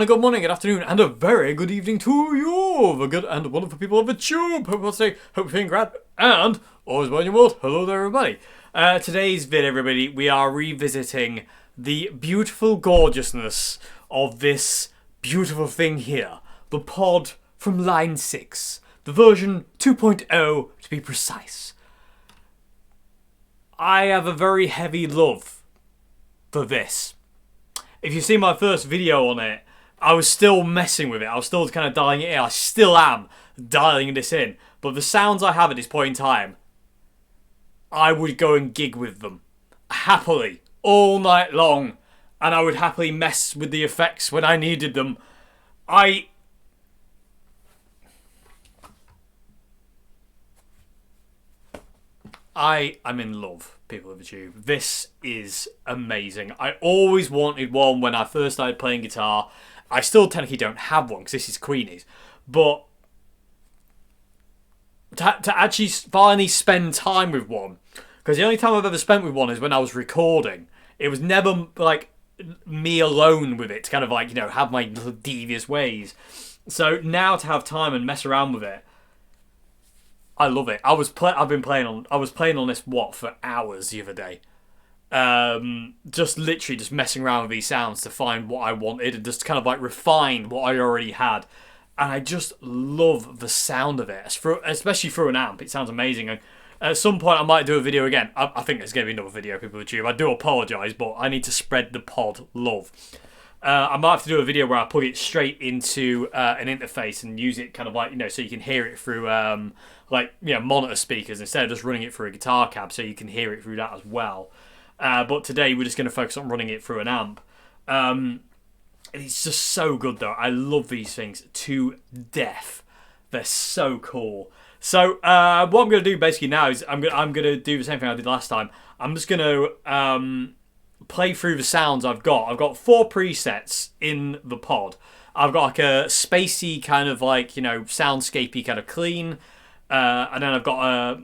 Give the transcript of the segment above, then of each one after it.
and a good morning, good afternoon, and a very good evening to you, the good and wonderful people of the tube. Hope you'll say, hope you're feeling great, and always well in your world. Hello there, everybody. Today's vid, everybody, we are revisiting the beautiful gorgeousness of this beautiful thing here, the pod from Line 6, the version 2.0 to be precise. I have a very heavy love for this. If you see my first video on it, I was still messing with it. I was still kind of dialing it in. I still am dialing this in. But the sounds I have at this point in time, I would go and gig with them. Happily. All night long. And I would happily mess with the effects when I needed them. I'm in love, people of the tube. This is amazing. I always wanted one when I first started playing guitar. I still technically don't have one because this is Queenie's. But to actually finally spend time with one, because the only time I've ever spent with one is when I was recording. It was never like me alone with it to kind of like, you know, have my little devious ways. So now to have time and mess around with it, I love it. I was playing on this for hours the other day. Just literally just messing around with these sounds to find what I wanted and just kind of like refine what I already had. And I just love the sound of it, especially through an amp. It sounds amazing. And at some point I might do a video again. I think there's going to be another video, people of YouTube. I do apologise, but I need to spread the pod love. I might have to do a video where I plug it straight into an interface and use it kind of like, you know, so you can hear it through monitor speakers instead of just running it through a guitar cab, so you can hear it through that as well. But today we're just going to focus on running it through an amp. It's just so good though. I love these things to death. They're so cool. So what I'm going to do basically now is I'm going to do the same thing I did last time. I'm just going to play through the sounds I've got. I've got 4 presets in the pod. I've got like a spacey kind of like, you know, soundscapey kind of clean. And then I've got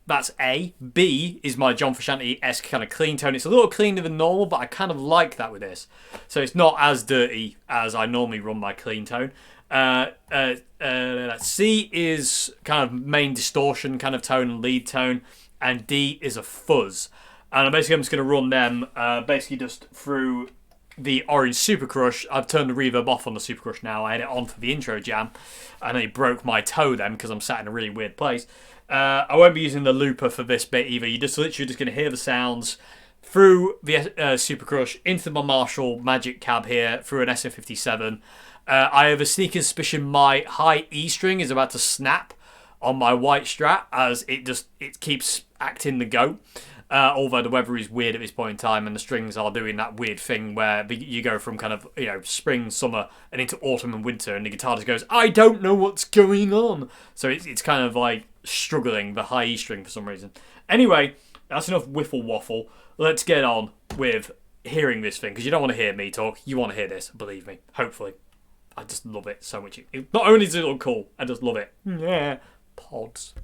that's A. B is my John Frusciante-esque kind of clean tone. It's a little cleaner than normal, but I kind of like that with this. So it's not as dirty as I normally run my clean tone. C is kind of main distortion kind of tone and lead tone. And D is a fuzz. And I'm just going to run them basically just through the Orange Super Crush. I've turned the reverb off on the Super Crush now. I had it on for the intro jam. And it broke my toe then because I'm sat in a really weird place. I won't be using the looper for this bit either. You're just literally just going to hear the sounds through the Super Crush into my Marshall Magic Cab here through an SM57. I have a sneaking suspicion my high E string is about to snap on my white Strat as it keeps acting the goat. Although the weather is weird at this point in time and the strings are doing that weird thing where you go from kind of, you know, spring, summer and into autumn and winter and the guitar just goes, I don't know what's going on. So it's kind of like struggling, the high E string for some reason. Anyway, that's enough whiffle waffle. Let's get on with hearing this thing because you don't want to hear me talk. You want to hear this, believe me. Hopefully. I just love it so much. Not only is it all cool, I just love it. Yeah. Pods.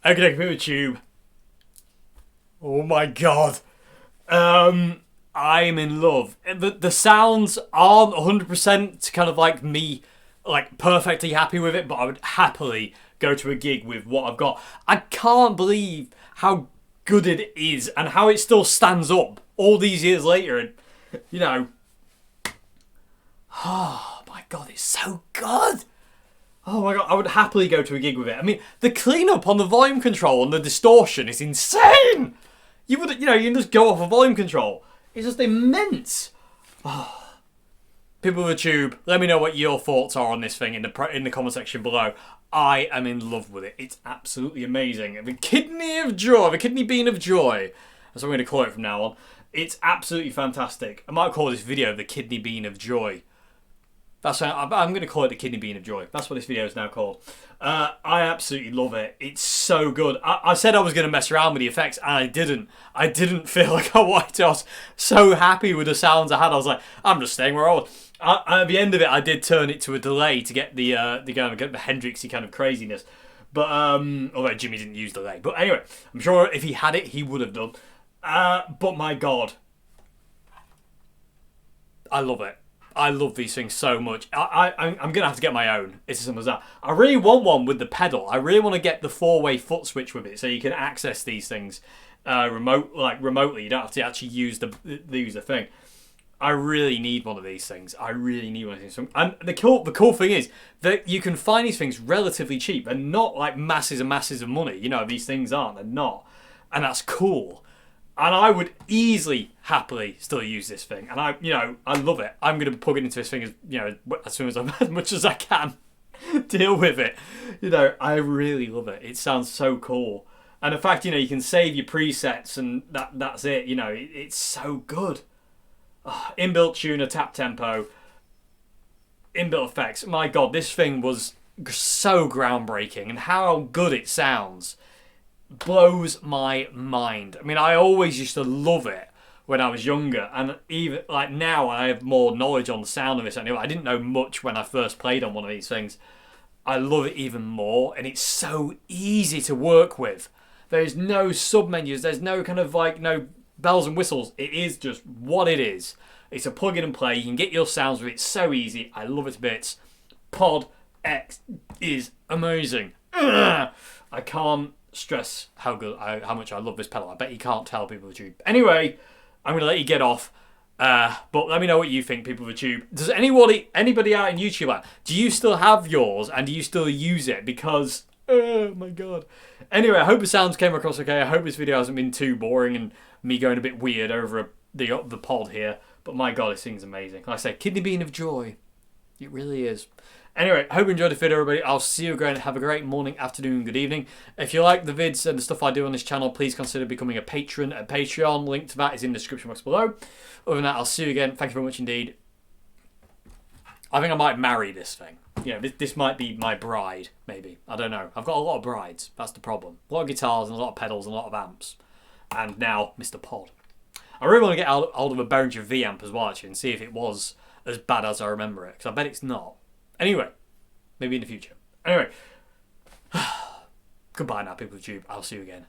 Okay, people of YouTube. Oh my god. I'm in love. The sounds aren't 100% kind of like me, like perfectly happy with it, but I would happily go to a gig with what I've got. I can't believe how good it is and how it still stands up all these years later. And, you know, oh my god, it's so good. Oh my god, I would happily go to a gig with it. I mean, the cleanup on the volume control and the distortion is insane. You would, you know, you can just go off a volume control. It's just immense. Oh. People of the tube, let me know what your thoughts are on this thing in the comment section below. I am in love with it. It's absolutely amazing. The kidney of joy, the kidney bean of joy. That's what I'm going to call it from now on. It's absolutely fantastic. I might call this video the kidney bean of joy. That's what I'm going to call it, the kidney bean of joy. That's what this video is now called. I absolutely love it. It's so good. I said I was going to mess around with the effects, and I didn't. I didn't feel like I wanted to. I was so happy with the sounds I had. I was like, I'm just staying where I was. At the end of it, I did turn it to a delay to get the Hendrixy kind of craziness. But although Jimmy didn't use delay. But anyway, I'm sure if he had it, he would have done. But my God, I love it. I love these things so much. I'm going to have to get my own. It's as simple as that. I really want one with the pedal. I really want to get the 4-way foot switch with it so you can access these things remotely. You don't have to actually use the thing. I really need one of these things. I really need one of these things. And the cool thing is that you can find these things relatively cheap. They're not like masses and masses of money. You know, these things aren't. They're not. And that's cool. And I would easily, happily still use this thing. And I love it. I'm going to plug it into this thing as soon as much as I can deal with it. You know, I really love it. It sounds so cool. And the fact, you can save your presets and that's it. You know, it's so good. Inbuilt tuner, tap tempo, inbuilt effects. My God, this thing was so groundbreaking. And how good it sounds blows my mind. I mean, I always used to love it when I was younger, and even like now I have more knowledge on the sound of this. I didn't know much when I first played on one of these things. I love it even more, and it's so easy to work with. There's no sub-menus, there's no kind of like, no bells and whistles. It is just what it is. It's a plug in and play. You can get your sounds with it. It's so easy. I love it to bits. Pod X is amazing. I can't stress how much I love this pedal. I bet you can't tell, people of the tube. Anyway, I'm going to let you get off. But let me know what you think, people of the tube. Does anybody out in YouTube land, do you still have yours and do you still use it? Because, oh my God. Anyway, I hope the sounds came across okay. I hope this video hasn't been too boring and me going a bit weird over the pod here. But my God, this thing's amazing. Like I say, kidney bean of joy. It really is. Anyway, I hope you enjoyed the video, everybody. I'll see you again. Have a great morning, afternoon, good evening. If you like the vids and the stuff I do on this channel, please consider becoming a patron at Patreon. Link to that is in the description box below. Other than that, I'll see you again. Thank you very much indeed. I think I might marry this thing. This might be my bride, maybe. I don't know. I've got a lot of brides. That's the problem. A lot of guitars and a lot of pedals and a lot of amps. And now, Mr. Pod. I really want to get hold of a Behringer V amp as well, actually, and see if it was as bad as I remember it. Because I bet it's not. Anyway, maybe in the future. Anyway, goodbye now, people of YouTube. I'll see you again.